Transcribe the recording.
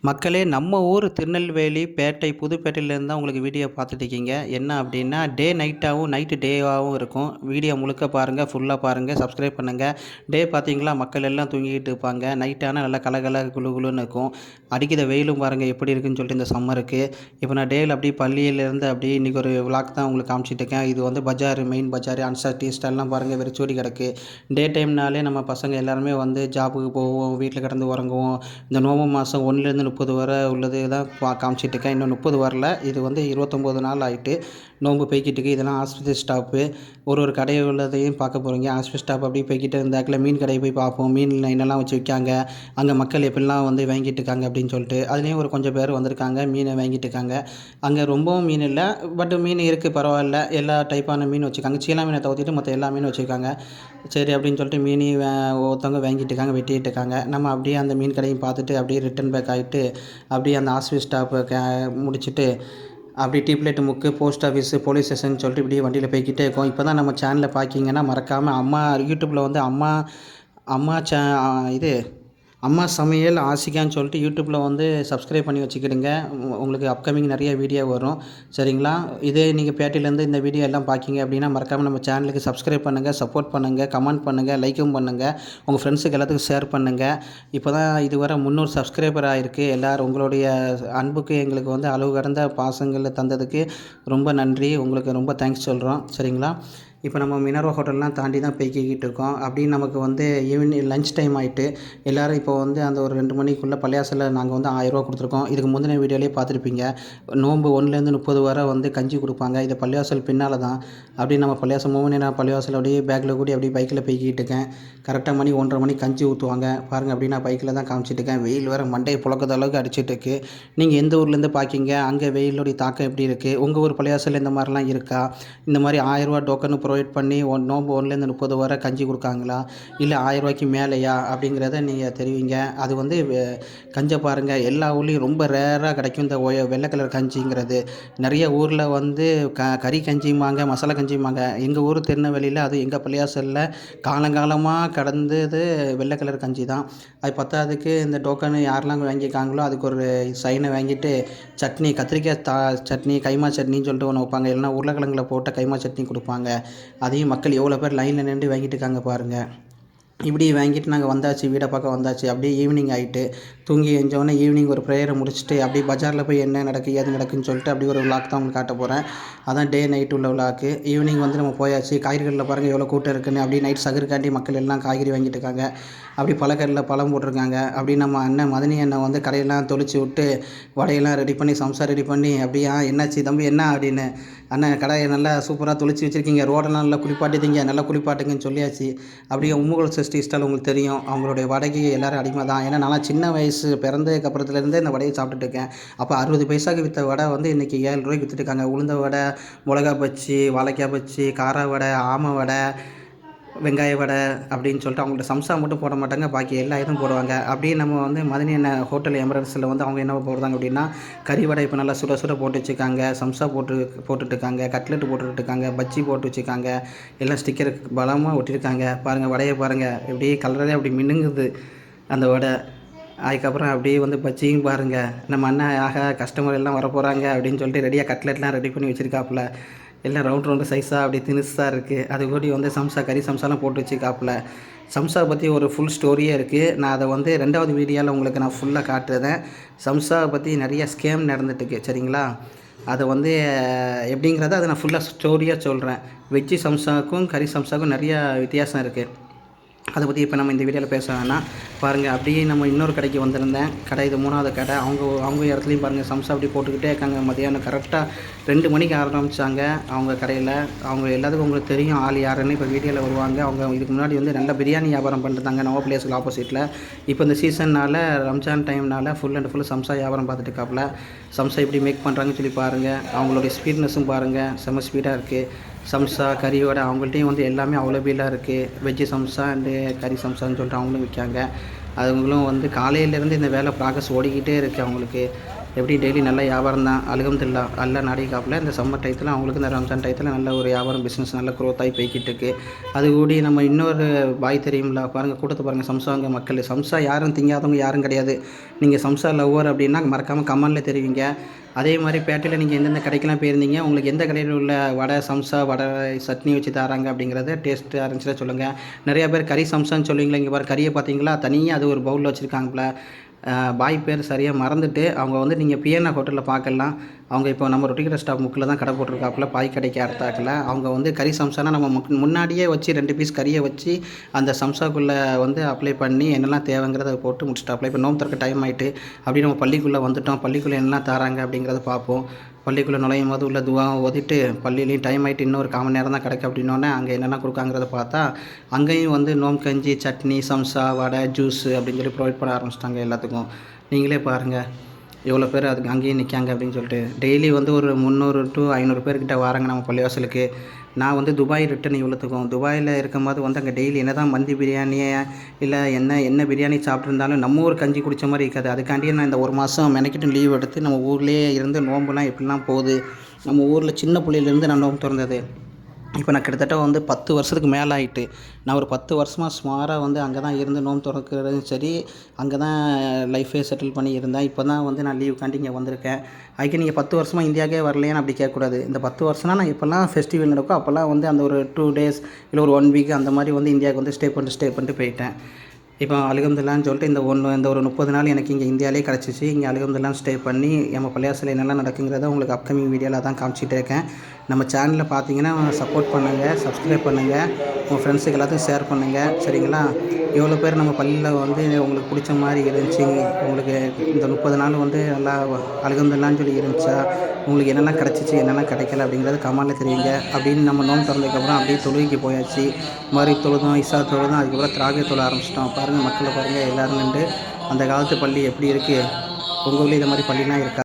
மக்களே நம்ம ஊர் திருநெல்வேலி, பேட்டை, புதுப்பேட்டையிலேருந்து தான் உங்களுக்கு வீடியோ பார்த்துட்டு இருக்கீங்க. என்ன அப்டின்னா, டே நைட்டாவும், நைட்டு டேவாவும் இருக்கும். வீடியோ முழுக்க பாருங்க, ஃபுல்லா பாருங்க, சப்ஸ்கிரைப் பண்ணுங்க. டே பார்த்தீங்களா, மக்கள் எல்லாம் தூங்கிக்கிட்டு இருப்பாங்க. நைட் ஆனா நல்லா கலகல குளு குளுன்னு இருக்கும். அடிக்கிற வெயிலும் பாருங்க எப்படி இருக்குன்னு சொல்லிட்டு இந்த சம்மருக்கு. இப்போ நான் டேல அப்படியே பள்ளியிலேருந்து அப்படியே இன்றைக்கி ஒரு விளாக் தான் உங்களுக்கு காமிச்சிட்டு இருக்கேன். இது வந்து பஜார், மெயின் பஜார், அன்சார் டீ ஸ்டால்லாம் பாருங்க வெறிச்சோடி கிடக்கு. டே டைம்னாலே நம்ம பசங்க எல்லாருமே வந்து ஜாபுக்கு போவோம், வீட்டில் கிடந்து உறங்குவோம். இந்த நவம்பர் மாதம் 1லேருந்து 30 வரை உள்ளது தான் காமிச்சிட்ருக்கேன். இன்னும் 30 வரல. இது வந்து 29 நாள் ஆகிட்டு நோன்பு போய்கிட்டுருக்கு. இதெல்லாம் ஹாஸ்பிட்டல் ஸ்டாப்பு. ஒரு கடை உள்ளதையும் பார்க்க போகிறீங்க. ஹாஸ்பிட்டல் ஸ்டாப் அப்படியே போய்கிட்டு இருந்தாக்கில் மீன் கடையை போய் பார்ப்போம். மீனில் என்னெல்லாம் வச்சு விற்காங்க, அங்கே மக்கள் எப்படிலாம் வந்து வாங்கிட்டு இருக்காங்க அப்படின்னு சொல்லிட்டு. அதுலேயும் ஒரு கொஞ்சம் பேர் வந்திருக்காங்க, மீனை வாங்கிட்டு இருக்காங்க. அங்கே ரொம்பவும் மீன் இல்லை, பட் மீன் இருக்குது, பரவாயில்ல. எல்லா டைப்பான மீன் வச்சுருக்காங்க. சீலா மீனை தவிர்த்துட்டு மற்ற எல்லா மீனும் வச்சுருக்காங்க. சரி அப்படின்னு சொல்லிட்டு மீனையும் ஒருத்தவங்க வாங்கிட்டு இருக்காங்க, வெட்டிகிட்டு இருக்காங்க. நம்ம அப்படியே அந்த மீன் கடையும் பார்த்துட்டு அப்படியே ரிட்டன் பேக் ஆகிட்டு அப்படியே அந்த ஹாஸ்பிட்டல் ஸ்டாப்பை முடிச்சுட்டு அப்படி டீப்லேட் முக்கு, போஸ்ட் ஆஃபீஸு, போலீஸ் ஸ்டேஷன் சொல்லிட்டு இப்படியே வண்டியில் போய்க்கிட்டே இருக்கோம். இப்போ தான் நம்ம சேனலை பார்க்கிங்கன்னா மறக்காமல் அம்மா யூடியூப்பில் வந்து அம்மா அம்மா இது அம்மா சமையல் ஆசிகான்னு சொல்லிட்டு யூடியூப்பில் வந்து சப்ஸ்கிரைப் பண்ணி வச்சுக்கிடுங்க. உங்களுக்கு அப்கமிங் நிறைய வீடியோ வரும், சரிங்களா? இதே நீங்கள் பேட்டையிலேருந்து இந்த வீடியோ எல்லாம் பார்க்கிங்க அப்படின்னா மறக்காமல் நம்ம சேனலுக்கு சப்ஸ்கிரைப் பண்ணுங்கள், சப்போர்ட் பண்ணுங்கள், கமெண்ட் பண்ணுங்கள், லைக்கும் பண்ணுங்கள், உங்கள் ஃப்ரெண்ட்ஸுக்கு எல்லாத்துக்கும் ஷேர் பண்ணுங்கள். இப்போ தான் இதுவரை 300 சப்ஸ்கிரைபர் ஆகிருக்கு. எல்லோரும் உங்களுடைய அன்புக்கு எங்களுக்கு வந்து அளவு கடந்த பாசங்களை தந்ததுக்கு ரொம்ப நன்றி. உங்களுக்கு ரொம்ப தேங்க்ஸ் சொல்கிறோம், சரிங்களா? இப்போ நம்ம மினர்வா ஹோட்டல்லாம் தாண்டி தான் போய்க்கிட்டு இருக்கோம். அப்படின்னு நமக்கு வந்து ஈவினிங் லஞ்ச் டைம் ஆகிட்டு எல்லோரும் இப்போ வந்து அந்த ஒரு 2 மணிக்குள்ளே பள்ளியாசலில் நாங்கள் வந்து 1000 ரூபா கொடுத்துருக்கோம். இதுக்கு முந்தின வீடியோலேயே பார்த்துருப்பீங்க. நோன்பு 1லேருந்து 30 வரை வந்து கஞ்சி கொடுப்பாங்க. இது பள்ளியாசல் பின்னால் தான். அப்படியே நம்ம பள்ளியாசல் நான் பள்ளியாசல் அப்படியே பேக்கில் கூட்டி அப்படியே பைக்கில் போய்கிட்டு இருக்கேன். கரெக்டாக மணி 1:30 மணிக்கு கஞ்சி ஊற்றுவாங்க பாருங்கள். அப்படி நான் பைக்கில் தான் காமிச்சிட்டு இருக்கேன். வெயில் வேறு மண்டையை புழக்கத அளவுக்கு அடிச்சிட்டு இருக்கு. நீங்கள் எந்த ஊர்லேருந்து பார்க்கிங்க, அங்கே வெயிலுடைய தாக்கம் எப்படி இருக்குது, உங்கள் ஊர் பள்ளியாசல் இந்த மாதிரிலாம் இருக்கா? இந்த மாதிரி 1000 ரூபா டோக்கனு ப்ரொவைட் பண்ணி நோம்பு 1லேருந்து 30 வரை கஞ்சி கொடுக்காங்களா, இல்லை 1000 ரூபாய்க்கு மேலேயா அப்படிங்கிறத நீங்கள் தெரிவிங்க. அது வந்து கஞ்சை பாருங்கள், எல்லா ஊர்லேயும் ரொம்ப ரேராக கிடைக்கும் இந்த வெள்ளை கலர் கஞ்சிங்கிறது. நிறைய ஊரில் வந்து கறி கஞ்சிம்பாங்க, மசாலா கஞ்சிம்பாங்க. எங்கள் ஊர் திருநெல்வேலியில் அது எங்கள் பள்ளியாசலில் காலங்காலமாக கடந்தது வெள்ளை கலர் கஞ்சி தான். அது பத்தாததுக்கு இந்த டோக்கனு யாரெல்லாம் வாங்கியிருக்காங்களோ அதுக்கு ஒரு சைனை வாங்கிட்டு சட்னி, கத்திரிக்காய் சட்னி, கைமா சட்னின்னு சொல்லிட்டு ஒன்று வைப்பாங்க. இல்லைனா உருளைக்கிழங்குல போட்ட கைமா சட்னி கொடுப்பாங்க. அதையும் மக்கள் எவ்வளோ பேர் லைனில் நின்று வாங்கிட்டு இருக்காங்க பாருங்கள். இப்படி வாங்கிட்டு நாங்கள் வந்தாச்சு, வீடை பார்க்க வந்தாச்சு. அப்படியே ஈவினிங் ஆகிட்டு தூங்கி எழுந்தோடனே ஈவினிங் ஒரு ப்ரேயரை முடிச்சுட்டு அப்படியே பஜாரில் போய் என்ன நடக்கு ஏது நடக்குன்னு சொல்லிட்டு அப்படி ஒரு விளாக் தான் உங்களுக்கு காட்ட போகிறேன். அதான் டே நைட் உள்ள விளாக்கு. ஈவினிங் வந்து நம்ம போயாச்சு. காய்கறிகளில் பாருங்கள் எவ்வளோ கூட்டம் இருக்குன்னு. அப்படியே நைட் சகருக்காண்டி மக்கள் எல்லாம் காய்கறி வாங்கிட்டு இருக்காங்க. அப்படி பழக்கறில் பழம் போட்டிருக்காங்க. அப்படி நம்ம அண்ணன் மதனி அண்ணன் வந்து கடையெல்லாம் தொளிச்சு விட்டு வடையெல்லாம் ரெடி பண்ணி சம்சா ரெடி பண்ணி அப்படியா என்னாச்சு தம்பி என்ன அப்படின்னு, அண்ணன் கடையை நல்லா சூப்பராக தொளிச்சு வச்சுருக்கீங்க, ரோடெல்லாம் நல்லா குளிப்பாட்டிட்டீங்க, நல்லா குளிப்பாட்டுங்கன்னு சொல்லியாச்சு. அப்படியே உம்முகுல் சஷ்டி ஸ்டால் உங்களுக்கு தெரியும், அவங்களுடைய வடைக்கு எல்லோரும் அடிமை தான். ஏன்னா நான் சின்ன வயசு பிறந்ததுக்கு அப்புறத்துலேருந்தே இந்த வடையை சாப்பிட்டுட்டு இருக்கேன். அப்போ 60 பைசாவுக்கு விற்ற வடை வந்து இன்றைக்கி 7 ரூபாய்க்கு விற்றுட்டுருக்காங்க. உளுந்த வடை, மிளகா பச்சி, வாழைக்காய் பச்சி, கார வடை, ஆமை வடை, வெங்காய வடை அப்படின்னு சொல்லிட்டு அவங்கள்ட்ட சம்சா மட்டும் போட மாட்டாங்க, பாக்கி எல்லா இதுவும் போடுவாங்க. அப்படியே நம்ம வந்து மதனி அண்ணன் ஹோட்டல் எமரல்ஸில் வந்து அவங்க என்ன போடுறாங்க அப்படின்னா கறி வடை இப்போ நல்லா சுட சுட போட்டு வச்சுருக்காங்க, சம்சா போட்டுட்ருக்காங்க, கட்லெட்டு போட்டுட்ருக்காங்க, பஜ்ஜி போட்டு வச்சுருக்காங்க, எல்லாம் ஸ்டிக்கர் பலமாக ஒட்டியிருக்காங்க. பாருங்கள் வடையை பாருங்கள், எப்படியே கலரே அப்படி மின்னுங்குது அந்த வடை. அதுக்கப்புறம் அப்படியே வந்து பஜ்ஜியும் பாருங்கள். நம்ம அண்ணன் ஆக கஸ்டமர் எல்லாம் வரப்போகிறாங்க அப்படின்னு சொல்லிட்டு ரெடியாக கட்லெட்லாம் ரெடி பண்ணி வச்சுருக்காப்புல. எல்லாம் ரவுண்டு சைஸாக அப்படி தினுசாக இருக்குது. அது கூடி வந்து சம்சா, கறி சம்சாலாம் போட்டு வச்சுக்காப்புல. சம்சா பற்றி ஒரு ஃபுல் ஸ்டோரியே இருக்குது. நான் அதை வந்து 2வது வீடியோவில் உங்களுக்கு நான் ஃபுல்லாக காட்டுறேன். சம்சாவை பற்றி நிறைய ஸ்கேம் நடந்துட்டுருக்கு, சரிங்களா? அதை வந்து எப்படிங்கிறத அதை நான் ஃபுல்லாக ஸ்டோரியாக சொல்கிறேன். வெஜ்ஜி சம்சாவுக்கும் கறி சம்சாவுக்கும் நிறையா வித்தியாசம் இருக்குது. அதை பற்றி இப்போ நம்ம இந்த வீடியோவில் பேச வேணாம். பாருங்கள், அப்படியே நம்ம இன்னொரு கடைக்கு வந்திருந்தேன். கடை இது 3வது கடை. அவங்க இடத்துலையும் பாருங்கள் சம்சா அப்படி போட்டுக்கிட்டே இருக்காங்க. மதியானம் கரெக்டாக 2 மணிக்கு ஆரம்பித்தாங்க அவங்க கடையில். அவங்க எல்லாத்துக்கும் உங்களுக்கு தெரியும் ஆள் யாருன்னு. இப்போ வீடியோவில் வருவாங்க. அவங்க இதுக்கு முன்னாடி வந்து நல்ல பிரியாணி வியாபாரம் பண்ணிருந்தாங்க நவ பிளேஸுக்கு ஆப்போசிட்டில். இப்போ இந்த சீசன்னால் ரம்ஜான் டைம்னால் ஃபுல் அண்ட் ஃபுல் சம்சா வியாபாரம் பார்த்துட்டு இருக்காப்புல. சம்சா எப்படி மேக் பண்ணுறாங்கன்னு சொல்லி பாருங்கள். அவங்களுடைய ஸ்பீட்னஸும் பாருங்கள், செம்ம ஸ்பீடாக இருக்குது. சம்சா, கறியோட அவங்கள்ட்டையும் வந்து எல்லாமே அவைலபிளாக இருக்குது. வெஜ்ஜு சம்சா அண்டு கறி சம்சான்னு சொல்லிட்டு அவங்களும் விற்காங்க. அவங்களும் வந்து காலையிலேருந்து இந்த வேலை ப்ராக்ரஸ் ஓடிக்கிட்டே இருக்குது அவங்களுக்கு. எப்படி டெய்லி நல்ல வியாபாரம் தான் அல்ஹம்துலில்லாஹ் அல்லா நாடிக்காப்புல இந்த சம்மர் டயத்தில் அவங்களுக்கு இந்த ரம்ஜான் டயத்தில் நல்ல ஒரு வியாபாரம் பிஸ்னஸ் நல்ல க்ரோத் ஆகி போய்கிட்டு இருக்குது. அது கூடி நம்ம இன்னொரு பாய் தெரியுங்களா பாருங்கள், கூட்டத்தை பாருங்கள். சம்சாங்க மக்கள், சம்சா யாரும் திங்காதவங்க யாரும் கிடையாது. நீங்கள் சம்சா லவ்வர் அப்படின்னா மறக்காமல் கமெண்டில் தெரிவிங்க. அதே மாதிரி பேட்டையில் நீங்கள் எந்தெந்த கடைக்கெல்லாம் போயிருந்தீங்க, உங்களுக்கு எந்த கடையில் உள்ள வடை சம்சா வடை சட்னி வச்சு தராங்க அப்படிங்கிறத டேஸ்ட்டாக இருந்துச்சுன்னா சொல்லுங்கள். நிறையா பேர் கறி சம்சான்னு சொல்லுவீங்களா, இங்கே பாரு கறியை பார்த்தீங்களா தனியாக அது ஒரு பவுலில் வச்சுருக்காங்களா. பாய் பேர் சரியாக மறந்துட்டு அவங்க வந்து நீங்கள் பிஎன்ஆர் ஹோட்டலில் பார்க்கலாம். அவங்க இப்போ நம்ம ரொட்டிக்கிற ஸ்டாப் முக்கில் தான் கடை போட்டிருக்காப்புல, பாய் கடைக்கு அடுத்தாக்கில். அவங்க வந்து கறி சம்சானா நம்ம முன்னாடியே வச்சு 2 பீஸ் கறியை வச்சு அந்த சம்சாக்குள்ளே வந்து அப்ளை பண்ணி என்னெல்லாம் தேவைங்கிறத போட்டு முடிச்சுட்டாப்புல. இப்போ நோம்பு திறக்க டைம் ஆகிட்டு அப்படி நம்ம பள்ளிக்குள்ளே வந்துட்டோம். பள்ளிக்குள்ளே என்னெல்லாம் தராங்க அப்படிங்கிறத பார்ப்போம். பள்ளிக்குள்ளே நுழையும் போது உள்ள துவாவை ஓதிட்டு பள்ளியிலையும் டைம் ஆகிட்டு இன்னொரு 1/4 மணி நேரம் தான் கிடைக்கும். அப்படின்னோடனே அங்கே என்னென்ன கொடுக்காங்கிறத பார்த்தா அங்கேயும் வந்து நோம்பு கஞ்சி, சட்னி, சம்சா, வடை, ஜூஸு அப்படின்னு சொல்லி ப்ரொவைட் பண்ண ஆரம்பிச்சிட்டாங்க எல்லாத்துக்கும். நீங்களே பாருங்கள் எவ்வளோ பேர் அதுக்கு அங்கேயும் நிற்காங்க அப்படின்னு சொல்லிட்டு. டெய்லி வந்து ஒரு 300 to 500 பேர்கிட்ட வராங்க நம்ம பள்ளிவாசலுக்கு. நான் வந்து துபாய் ரிட்டன் இவ்வளோத்துக்கும் துபாயில் இருக்கும்போது வந்து அங்கே டெய்லி என்ன தான் மந்தி பிரியாணியை இல்லை என்ன பிரியாணி சாப்பிட்ருந்தாலும் நம்ம ஊர் கஞ்சி குடித்த மாதிரி இருக்காது. அதுக்காண்டியே நான் இந்த 1 மாதம் மெனக்கிட்டு லீவ் எடுத்து நம்ம ஊர்லேயே இருந்து நோம்புலாம் எப்படிலாம் போகுது. நம்ம ஊரில் சின்ன புள்ளையிலேருந்து நான் நோம்பு திறந்தது. இப்போ நான் கிட்டத்தட்ட வந்து 10 வருஷத்துக்கு மேலே ஆகிட்டு. நான் ஒரு 10 வருஷமாக சுமாராக வந்து அங்கே தான் இருந்து நோம்பு திறக்கிறதும் சரி, அங்கே தான் லைஃபே செட்டில் பண்ணி இருந்தேன். இப்போ தான் வந்து நான் லீவுக்காண்டி இங்கே வந்திருக்கேன். அதுக்கு நீங்கள் 10 வருஷமாக இந்தியாவுக்கே வரலையான்னு அப்படி கேட்கக்கூடாது. இந்த 10 வருஷம்னா நான் எப்போல்லாம் ஃபெஸ்டிவல் நடக்கும் அப்போல்லாம் வந்து அந்த ஒரு 2 days இல்லை ஒரு 1 week அந்த மாதிரி வந்து இந்தியாவுக்கு வந்து ஸ்டே பண்ணிட்டு போயிட்டேன். இப்போ அல்ஹம்துலில்லாஹ்னு சொல்லிட்டு இந்த ஒரு 30 நாள் எனக்கு இங்கே இந்தியாவிலே கிடச்சிச்சு. இங்கே அல்ஹம்துலில்லாஹ் ஸ்டே பண்ணி நம்ம பள்ளிவாசலில் என்னெல்லாம் நடக்குங்கிறத உங்களுக்கு அப்கமிங் வீடியோவில் தான் காமிச்சிட்டே இருக்கேன். நம்ம சேனலில் பார்த்தீங்கன்னா சப்போர்ட் பண்ணுங்கள், சப்ஸ்கிரைப் பண்ணுங்கள், உங்கள் ஃப்ரெண்ட்ஸுக்கு எல்லாத்தையும் ஷேர் பண்ணுங்கள். சரிங்களா? எவ்வளோ பேர் நம்ம பள்ளியில் வந்து உங்களுக்கு பிடிச்ச மாதிரி இருந்துச்சு, உங்களுக்கு இந்த 30 நாள் வந்து நல்லா அல்ஹம்துலில்லாஹ்னு சொல்லி இருந்துச்சா, உங்களுக்கு என்னெல்லாம் கிடச்சிச்சு என்னெல்லாம் கிடைக்கல அப்படிங்கிறது கமெண்டில் தெரியுங்க. அப்படின்னு நம்ம நோம்பு திறந்ததுக்கப்புறம் அப்படியே தொழுகைக்கு போயாச்சு. மகரிப் தொழுதோம், இஷா தொழுதோம், அதுக்கப்புறம் தராவிய தொழ ஆரம்பிச்சிட்டோம். பாருங்கள் மக்களை பாருங்கள் எல்லோரும் நின்று அந்த காலத்து பள்ளி எப்படி இருக்குது. உங்கள் ஊரில் இது மாதிரி பள்ளிலாம் இருக்கா?